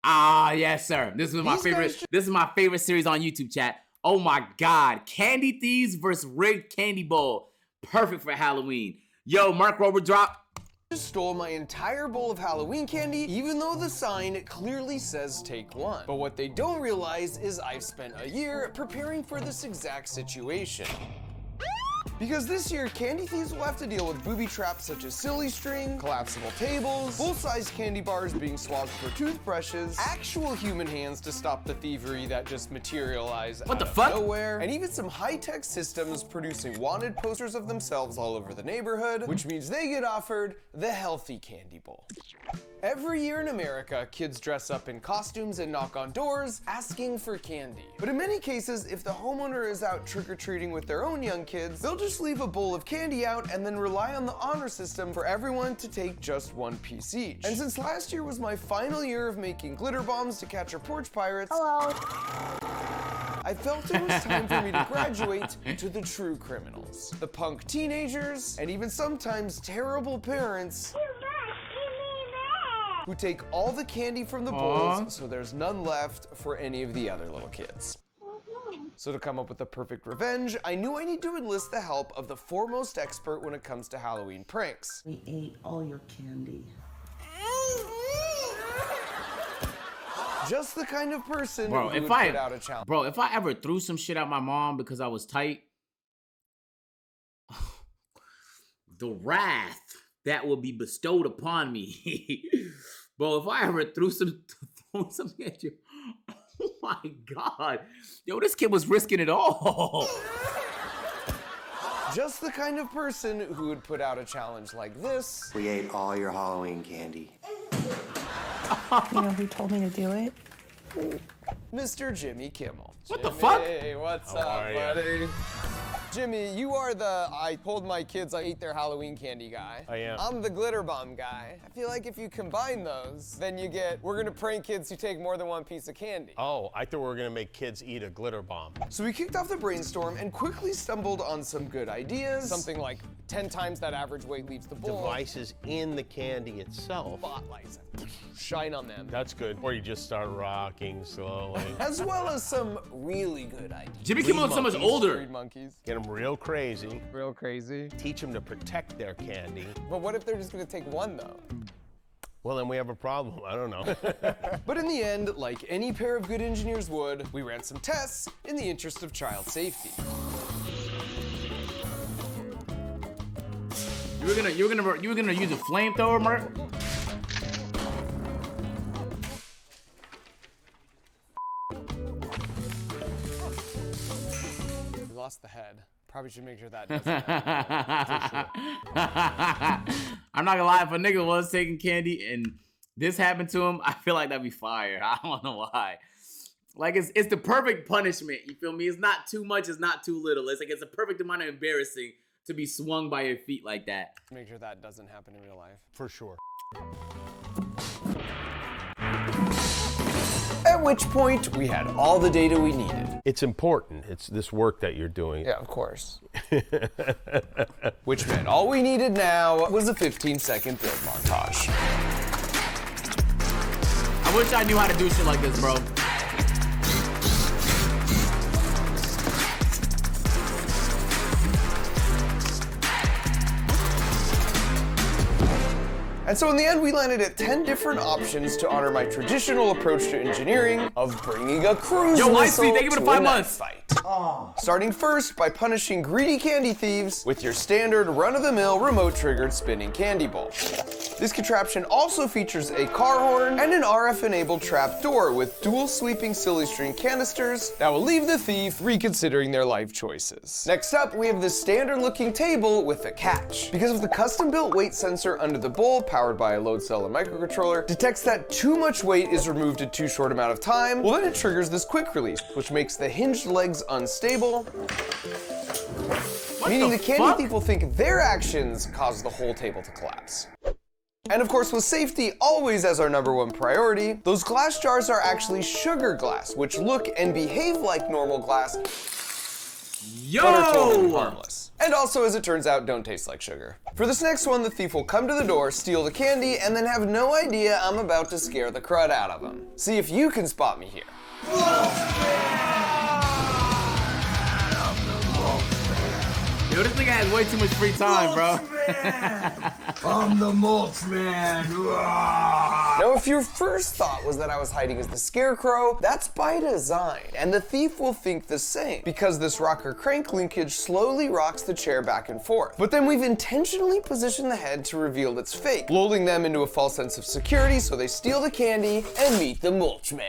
Ah, yes, sir. This is my favorite. This is my favorite series on YouTube, chat. Oh my God, Candy Thieves versus Rigged Candy Bowl. Perfect for Halloween. Yo, Mark Rober drop. Just stole my entire bowl of Halloween candy, even though the sign clearly says take one. But what they don't realize is I've spent a year preparing for this exact situation. Because this year, Candy Thieves will have to deal with booby traps such as silly string, collapsible tables, full-size candy bars being swapped for toothbrushes, actual human hands to stop the thievery that just materialize out of nowhere, and even some high-tech systems producing wanted posters of themselves all over the neighborhood, which means they get offered the healthy candy bowl. Every year in America, kids dress up in costumes and knock on doors asking for candy. But in many cases, if the homeowner is out trick-or-treating with their own young kids, they'll just leave a bowl of candy out and then rely on the honor system for everyone to take just one piece each. And since last year was my final year of making glitter bombs to catch our porch pirates, I felt it was time for me to graduate to the true criminals. The punk teenagers, and even sometimes terrible parents who take all the candy from the bowls so there's none left for any of the other little kids. So to come up with the perfect revenge, I knew I need to enlist the help of the foremost expert when it comes to Halloween pranks. We ate all your candy. Just the kind of person who would put out a challenge. Bro, if I ever threw some shit at my mom because I was tight, the wrath that will be bestowed upon me. Bro, if I ever threw something at you, oh my God. Yo, this kid was risking it all. Just the kind of person who would put out a challenge like this. We ate all your Halloween candy. You know who told me to do it? Mr. Jimmy Kimmel. What the fuck? Hey, what's up, buddy? Jimmy, you are the I told my kids I ate their Halloween candy guy. I am. I'm the glitter bomb guy. I feel like if you combine those, then you get, we're gonna prank kids who take more than one piece of candy. Oh, I thought we were gonna make kids eat a glitter bomb. So we kicked off the brainstorm and quickly stumbled on some good ideas. Something like 10 times that average weight leaves the bowl. Devices in the candy itself. Spotlights. Shine on them. That's good. Or you just start rocking slowly. As well as some really good ideas. Jimmy Kimmel looks so much older. Breed monkeys. Get them real crazy. Real crazy. Teach them to protect their candy. But what if they're just gonna take one though? Well, then we have a problem. I don't know. But in the end, like any pair of good engineers would, we ran some tests in the interest of child safety. You were gonna use a flamethrower, Mark? We lost the head. Probably should make sure that doesn't happen. For sure. I'm not gonna lie, if a nigga was taking candy and this happened to him, I feel like that'd be fire. I don't know why. Like it's the perfect punishment, you feel me? It's not too much, it's not too little. It's like it's a perfect amount of embarrassing to be swung by your feet like that. Make sure that doesn't happen in real life. For sure. At which point, we had all the data we needed. It's important. It's this work that you're doing. Yeah, of course. Which meant all we needed now was a 15-second build montage. I wish I knew how to do shit like this, bro. And so in the end, we landed at 10 different options to honor my traditional approach to engineering of bringing a cruise missile thank you for the 5 months. fight. Starting first by punishing greedy candy thieves with your standard run-of-the-mill remote-triggered spinning candy bowl. This contraption also features a car horn and an RF-enabled trap door with dual sweeping silly string canisters that will leave the thief reconsidering their life choices. Next up, we have the standard-looking table with a catch. Because of the custom-built weight sensor under the bowl, powered by a load cell and microcontroller, detects that too much weight is removed in too short amount of time, well then it triggers this quick release, which makes the hinged legs unstable, meaning the candy thief will think their actions caused the whole table to collapse. And of course, with safety always as our #1 priority, those glass jars are actually sugar glass, which look and behave like normal glass, Yo! but are totally harmless. And also, as it turns out, don't taste like sugar. For this next one, the thief will come to the door, steal the candy, and then have no idea I'm about to scare the crud out of him. See if you can spot me here. Yo, this nigga has way too much free time, bro. I'm the Mulch Man. Now, if your first thought was that I was hiding as the Scarecrow, that's by design, and the thief will think the same, because this rocker crank linkage slowly rocks the chair back and forth. But then we've intentionally positioned the head to reveal it's fake, lulling them into a false sense of security so they steal the candy and meet the Mulch Man.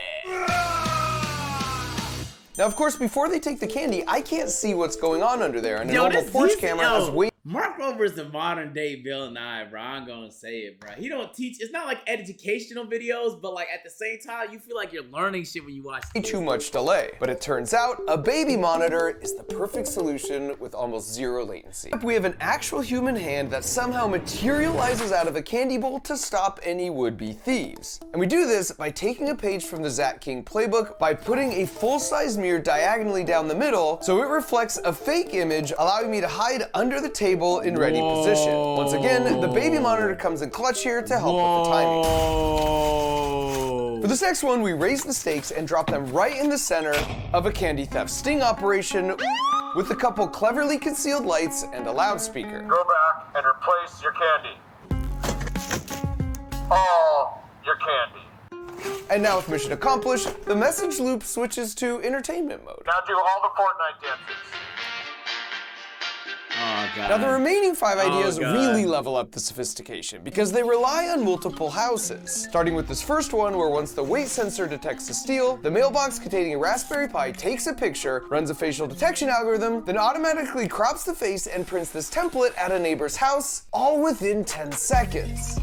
Now, of course, before they take the candy, I can't see what's going on under there, and a normal porch camera has way. Mark Rober's the modern day Bill Nye, bro. I'm gonna say it, bro. He don't teach. It's not like educational videos, but like at the same time, you feel like you're learning shit when you watch this. Too much delay. But it turns out a baby monitor is the perfect solution with almost zero latency. We have an actual human hand that somehow materializes out of a candy bowl to stop any would-be thieves. And we do this by taking a page from the Zat King playbook by putting a full-size mirror diagonally down the middle so it reflects a fake image, allowing me to hide under the table in ready position. Once again, the baby monitor comes in clutch here to help with the timing. For this next one, we raise the stakes and drop them right in the center of a candy theft sting operation with a couple cleverly concealed lights and a loudspeaker. Go back and replace your candy. All your candy. And now with mission accomplished, the message loop switches to entertainment mode. Now do all the Fortnite dances. Oh, God. Now the remaining 5 ideas God. really level up the sophistication because they rely on multiple houses. Starting with this first one where once the weight sensor detects a steal, the mailbox containing a Raspberry Pi takes a picture, runs a facial detection algorithm, then automatically crops the face and prints this template at a neighbor's house, all within 10 seconds.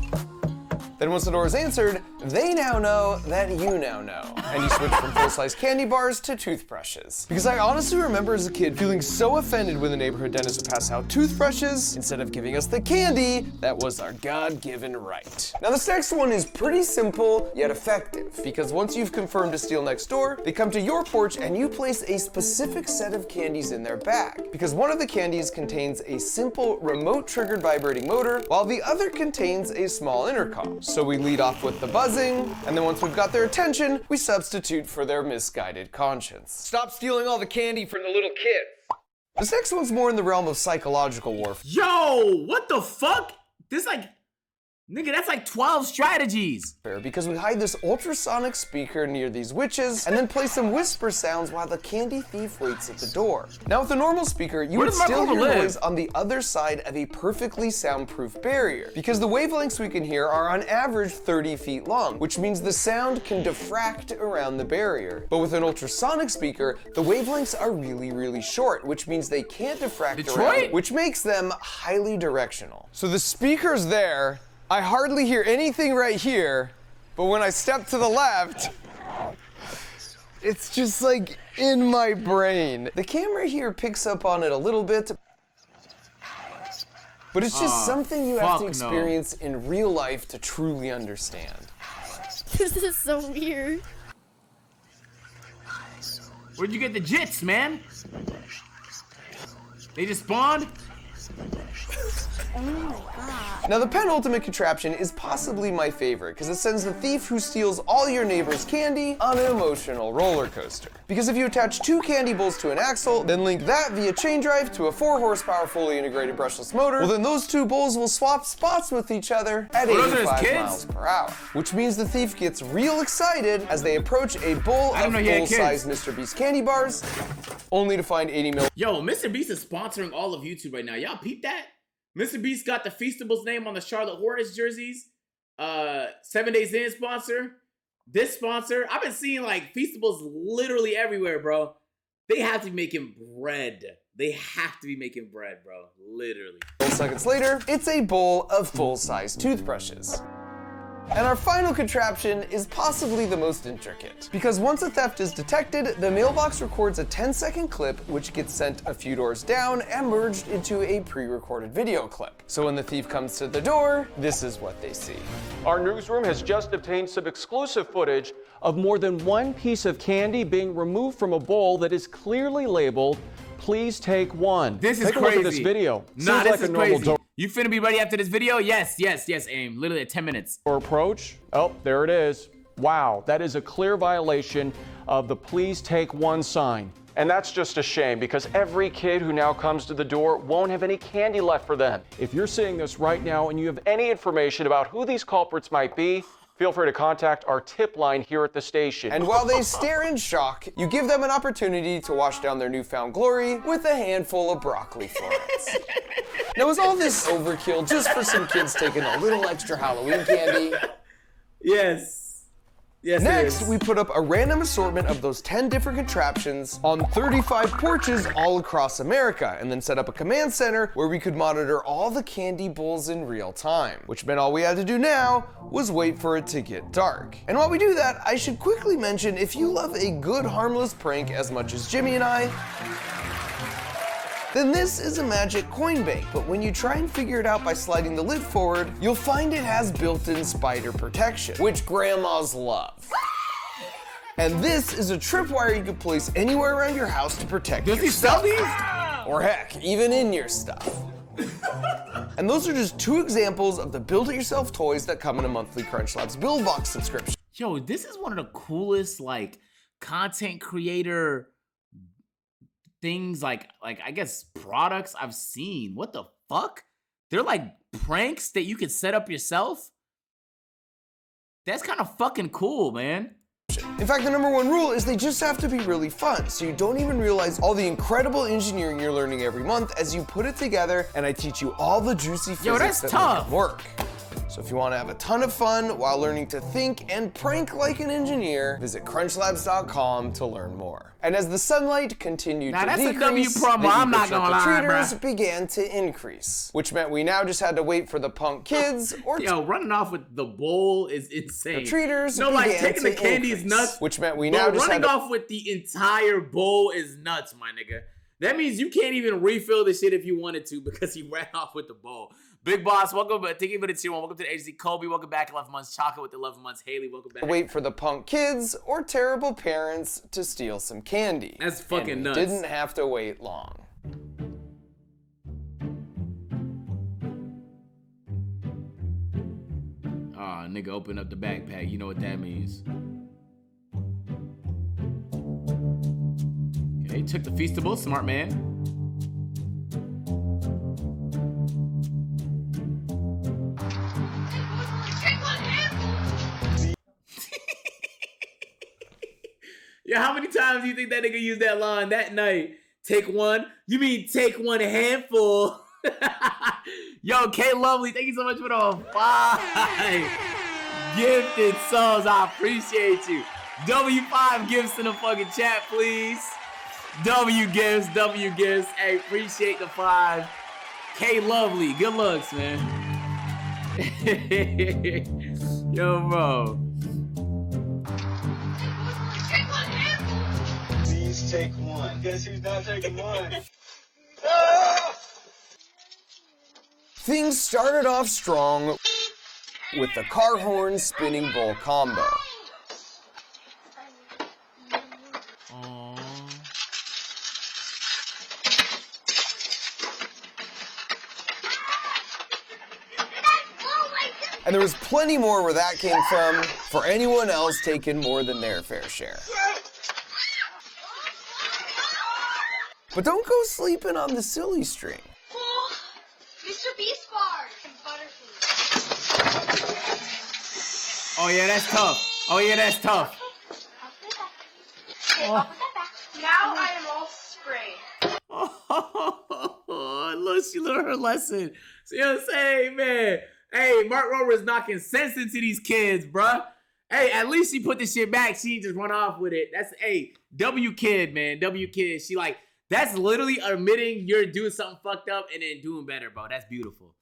Then once the door is answered, they now know that you now know. And you switch from full-size candy bars to toothbrushes. Because I honestly remember as a kid feeling so offended when the neighborhood dentist would pass out toothbrushes instead of giving us the candy that was our God-given right. Now this next one is pretty simple, yet effective. Because once you've confirmed to steal next door, they come to your porch and you place a specific set of candies in their bag. Because one of the candies contains a simple remote-triggered vibrating motor, while the other contains a small intercom. So we lead off with the buzzing, and then once we've got their attention, we substitute for their misguided conscience. Stop stealing all the candy from the little kids. This next one's more in the realm of psychological warfare. Yo, what the fuck? This like, nigga, that's like 12 strategies. Because we hide this ultrasonic speaker near these witches and then play some whisper sounds while the candy thief waits at the door. Now with a normal speaker, you would still hear noise on the other side of a perfectly soundproof barrier because the wavelengths we can hear are on average 30 feet long, which means the sound can diffract around the barrier. But with an ultrasonic speaker, the wavelengths are really short, which means they can't diffract around, which makes them highly directional. So the speaker's there, I hardly hear anything right here, but when I step to the left, it's just like in my brain. The camera here picks up on it a little bit, but it's just something you have to experience in real life to truly understand. This is so weird. Where'd you get the jits, man? They just spawned? Oh my god. Now the penultimate contraption is possibly my favorite because it sends the thief who steals all your neighbor's candy on an emotional roller coaster. Because if you attach 2 candy bowls to an axle, then link that via chain drive to a 4 horsepower fully integrated brushless motor, well then those 2 bowls will swap spots with each other at 85 miles per hour. Which means the thief gets real excited as they approach a bowl of full-size Mr. Beast candy bars, only to find 80 mil. Yo, Mr. Beast is sponsoring all of YouTube right now. Y'all peep that? Mr. Beast got the Feastables name on the Charlotte Hornets jerseys. 7 Days In sponsor. This sponsor. I've been seeing like Feastables literally everywhere, bro. They have to be making bread. They have to be making bread, bro. Literally. Seconds later, it's a bowl of full-size toothbrushes. And our final contraption is possibly the most intricate. Because once a theft is detected, the mailbox records a 10-second clip which gets sent a few doors down and merged into a pre-recorded video clip. So when the thief comes to the door, this is what they see. Our newsroom has just obtained some exclusive footage of more than one piece of candy being removed from a bowl that is clearly labeled please take one. This is take crazy. a look at this video. Nah, Seems this like is a normal crazy. You finna be ready after this video? Yes, aim. Literally at 10 minutes. door approach. Oh, there it is. Wow, that is a clear violation of the please take one sign. And that's just a shame because every kid who now comes to the door won't have any candy left for them. If you're seeing this right now and you have any information about who these culprits might be, feel free to contact our tip line here at the station. And while they stare in shock, you give them an opportunity to wash down their newfound glory with a handful of broccoli florets. Now, is all this overkill just for some kids taking a little extra Halloween candy? Yes. Yes, Next, we put up a random assortment of those 10 different contraptions on 35 porches all across America, and then set up a command center where we could monitor all the candy bowls in real time, which meant all we had to do now was wait for it to get dark. And while we do that, I should quickly mention, if you love a good harmless prank as much as Jimmy and I, then this is a magic coin bank, but when you try and figure it out by sliding the lid forward, you'll find it has built-in spider protection, which grandmas love. And this is a tripwire you can place anywhere around your house to protect your stuff. Or heck, even in your stuff. And those are just 2 examples of the build-it-yourself toys that come in a monthly Crunch Labs Build Box subscription. Yo, this is one of the coolest, like, content creator things, like I guess products I've seen. What the fuck? They're like pranks that you could set up yourself. That's kind of fucking cool, man. In fact, the #1 rule is they just have to be really fun, so you don't even realize all the incredible engineering you're learning every month as you put it together, and I teach you all the juicy physics that make it work. So if you want to have a ton of fun while learning to think and prank like an engineer, visit crunchlabs.com to learn more. And as the sunlight continued to decrease, a W promo, I'm not gonna lie, trick-or-treaters bruh. began to increase, which meant we now just had to wait for the punk kids or Yo, running off with the bowl is insane. treaters No, like began taking the to candy is increase, nuts. which meant we but now just running had to off with the entire bowl is nuts, my nigga. That means you can't even refill the shit if you wanted to because he ran off with the bowl. Big Boss, welcome. Thank you for the tier 1. Welcome to the HZ Kobe. Welcome back. 11 months. Chocolate with 11 months. Haley, welcome back. wait for the punk kids or terrible parents to steal some candy. That's fucking and we nuts. Didn't have to wait long. Aw, nigga, open up the backpack. You know what that means. Okay, took the Feastable. Smart man. Yeah, how many times do you think that nigga used that line that night? Take one? You mean take one handful? Yo, K Lovely, thank you so much for the 5 gifted subs. I appreciate you. W5 gifts in the fucking chat, please. W gifts. Hey, appreciate the 5. K Lovely, good looks, man. Yo, bro. Please take one. Guess who's not taking one? Things started off strong with the car horn spinning bowl combo. And there was plenty more where that came from for anyone else taking more than their fair share. But don't go sleeping on the silly string. Oh, Mr. Beast bar. Butterfree. Oh yeah, that's tough. Oh yeah, that's tough. Okay, I'll put that back. Now I am all sprayed. Oh, look, she learned her lesson. See what I'm saying, man? Hey, Mark Rover is knocking sense into these kids, bruh. Hey, at least she put this shit back. She didn't just run off with it. That's, hey, W kid, man. W kid. She like, that's literally admitting you're doing something fucked up and then doing better, bro. That's beautiful.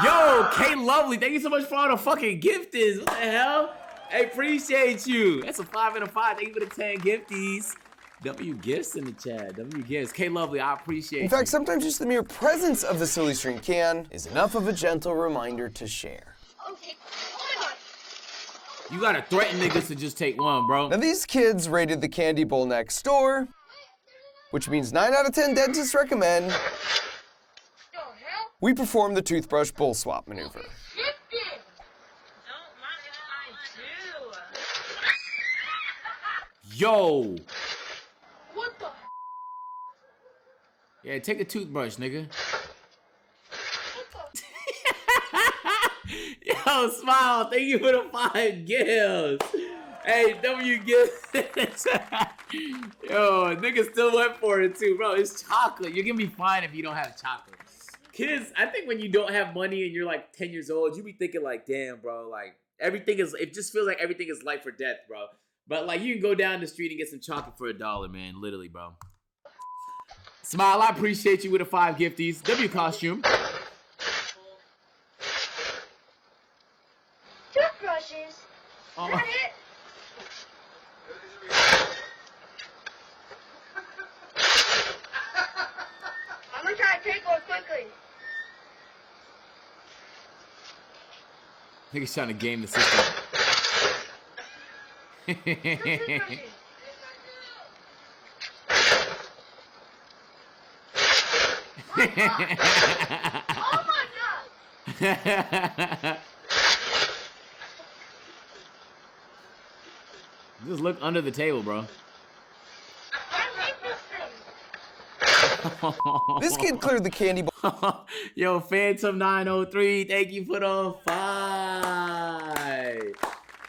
Yo, K Lovely, thank you so much for all the fucking gifties. What the hell? Hey, appreciate you. That's a 5 and a 5. Thank you for the 10 gifties. W Gifts in the chat. W Gifts. K Lovely, I appreciate In fact, you. sometimes just the mere presence of the silly string can is enough of a gentle reminder to share. Okay, hold on. You gotta threaten niggas to just take one, bro. Now these kids rated the candy bowl next door, which means 9 out of 10 dentists recommend we perform the toothbrush bowl swap maneuver. Yo. What the? Yeah, take a toothbrush, nigga. Yo, Smile, thank you for the 5 gifts. Hey, W gifts. Yo, nigga still went for it too, bro. It's chocolate. You're gonna be fine if you don't have chocolate. Kids, I think when you don't have money and you're like 10 years old, you be thinking like, damn, bro, like everything is, it just feels like everything is life or death, bro. But like you can go down the street and get some chocolate for $1, man, literally, bro. Smile, I appreciate you with the 5 gifties. W costume. Toothbrushes. Oh. Got it. I'm gonna try to take one quickly. Nigga's trying to game the system. Oh my god! Just look under the table, bro. This kid cleared the candy bowl. Yo, Phantom 903, thank you for the 5.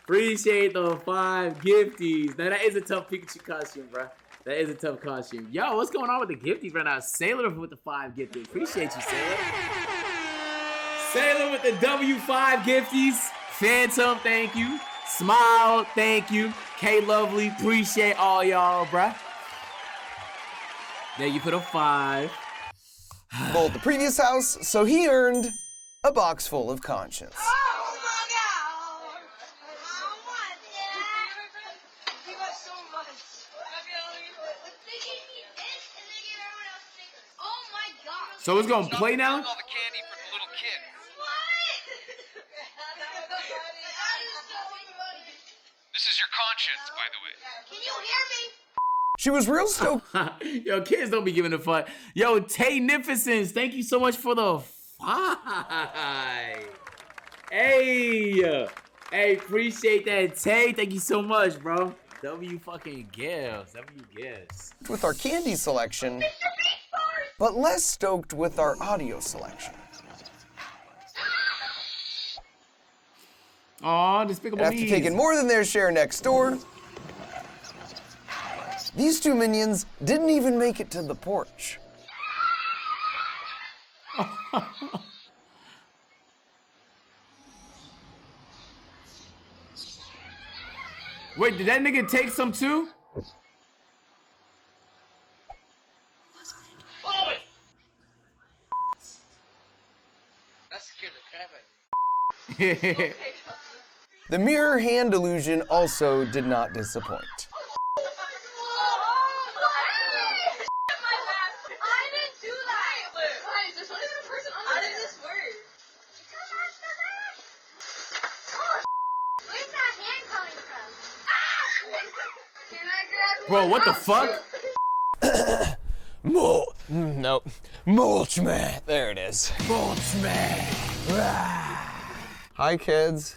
Appreciate the 5 gifties. Now that is a tough Pikachu costume, bro. That is a tough costume. Yo, what's going on with the gifties right now? Sailor with the 5 gifties. Appreciate you, Sailor. Sailor with the W5 gifties. Phantom, thank you. Smile, thank you. K Lovely, appreciate all y'all, bruh. Thank you for the 5. Bowl at the previous house, so he earned a box full of conscience. Oh my god! I want that! You got so much. They gave me this and they gave everyone else stickers. Oh my god! So it's gonna play now? All the candy for the little kid. What? That is so funny. This is your conscience, by the way. Can you hear me? She was real stoked. Yo, kids don't be giving a fuck. Yo, Tay-nificence, thank you so much for the 5. Hey, appreciate that, Tay. Thank you so much, bro. W fucking gifts. W gifts. With our candy selection, but less stoked with our audio selection. Aw, Despicable After Me. taking more than their share next door, these 2 minions didn't even make it to the porch. Wait, did that nigga take some too? The mirror hand illusion also did not disappoint. I didn't do that. Why is this one person? How did this work? Where's that hand coming from? Can I grab Bro, what the fuck? Nope. Mulch man. There it is. Mulch man. Hi, kids.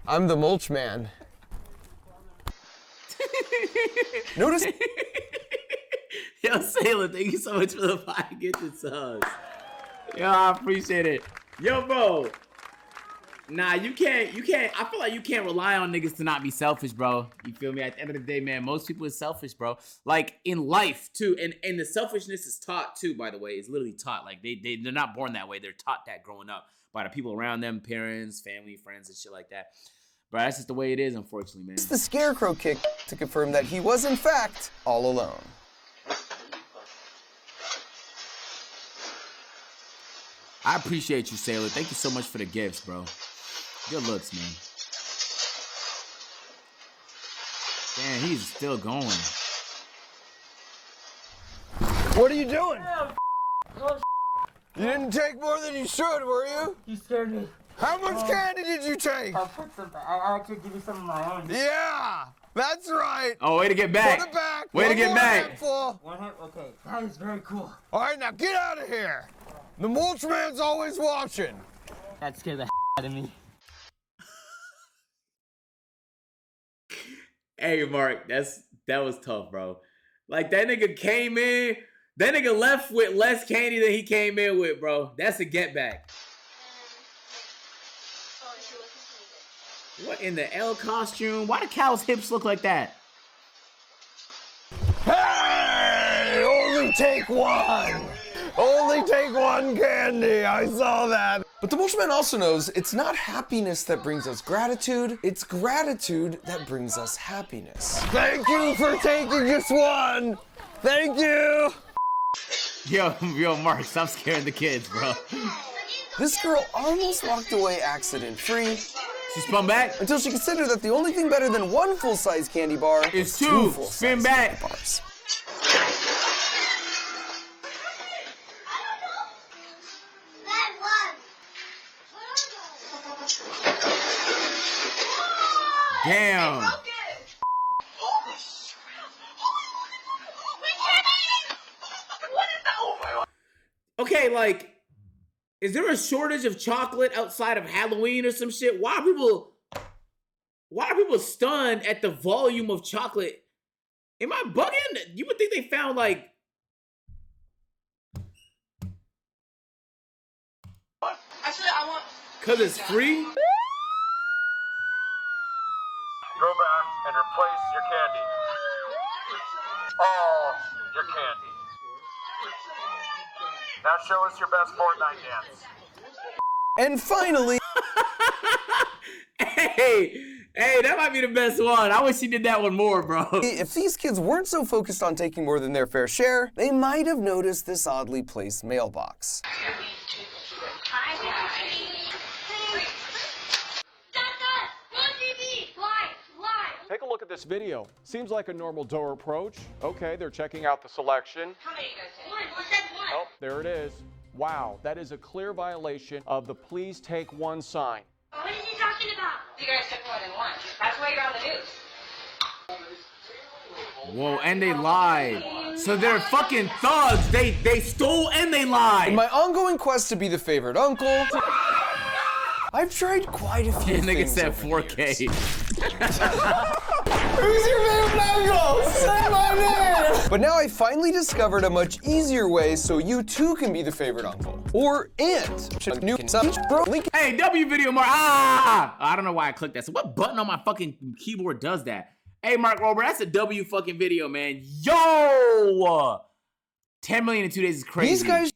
I'm the mulch man. Notice. Yo, Sailor, thank you so much for the 5 gifted subs. Yo, I appreciate it. Yo, bro. Nah, you can't, I feel like you can't rely on niggas to not be selfish, bro. You feel me? At the end of the day, man, most people is selfish, bro. Like, in life, too. And the selfishness is taught, too, by the way. It's literally taught. Like, they're not born that way. They're taught that growing up by the people around them, parents, family, friends, and shit like that. Bro, that's just the way it is, unfortunately, man. It's the scarecrow kick to confirm that he was, in fact, all alone. I appreciate you, Sailor. Thank you so much for the gifts, bro. Good looks, man. Damn, he's still going. What are you doing? You didn't take more than you should, were you? You scared me. How much candy did you take? I'll put some. I actually give you some of my own. Yeah, that's right. Oh, way to get back. Put it back. Way to One get more back. handful. One hand. Okay, that is very cool. All right, now get out of here. The mulch man's always watching. That scared the out of me. Hey, Mark, that was tough, bro. Like, that nigga came in, that nigga left with less candy than he came in with, bro. That's a get back. What in the L costume? Why do Cal's hips look like that? Hey, only take one. Only take one candy. I saw that. But the Bushman also knows it's not happiness that brings us gratitude. It's gratitude that brings us happiness. Thank you for taking just one. Thank you. Yo, Mark, stop scaring the kids, bro. This girl almost walked away accident-free. She spun back until she considered that the only thing better than one full-size candy bar is two full-size spin back bars. Damn. Okay, like, is there a shortage of chocolate outside of Halloween or some shit? Why are people stunned at the volume of chocolate? Am I bugging? You would think they found like. Actually, I want. Cause it's free. Go back and replace your candy. All your candy. Now show us your best Fortnite dance. And finally... Hey, that might be the best one. I wish he did that one more, bro. If these kids weren't so focused on taking more than their fair share, they might have noticed this oddly placed mailbox. Take a look at this video. Seems like a normal door approach. Okay, they're checking out the selection. How many guys take? One. Said one. Oh, there it is. Wow, that is a clear violation of the please take one sign. What is he talking about? You guys took more than one. That's why you're on the news. Whoa, and they lied. So they're fucking thugs. They stole and they lied. In my ongoing quest to be the favorite uncle, I've tried quite a few things. Nigga said 4K. Who's your favorite uncle? Say my name! But now I finally discovered a much easier way so you too can be the favorite uncle. Or aunt. Hey, W video Mark. I don't know why I clicked that. So what button on my fucking keyboard does that? Hey, Mark Rober, that's a W fucking video, man. Yo! 10 million in 2 days is crazy. These guys...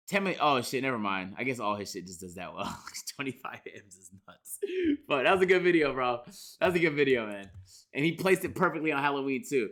10 million. Oh, shit, never mind. I guess all his shit just does that well. 25 M's is nuts. But that was a good video, bro. That was a good video, man. And he placed it perfectly on Halloween, too.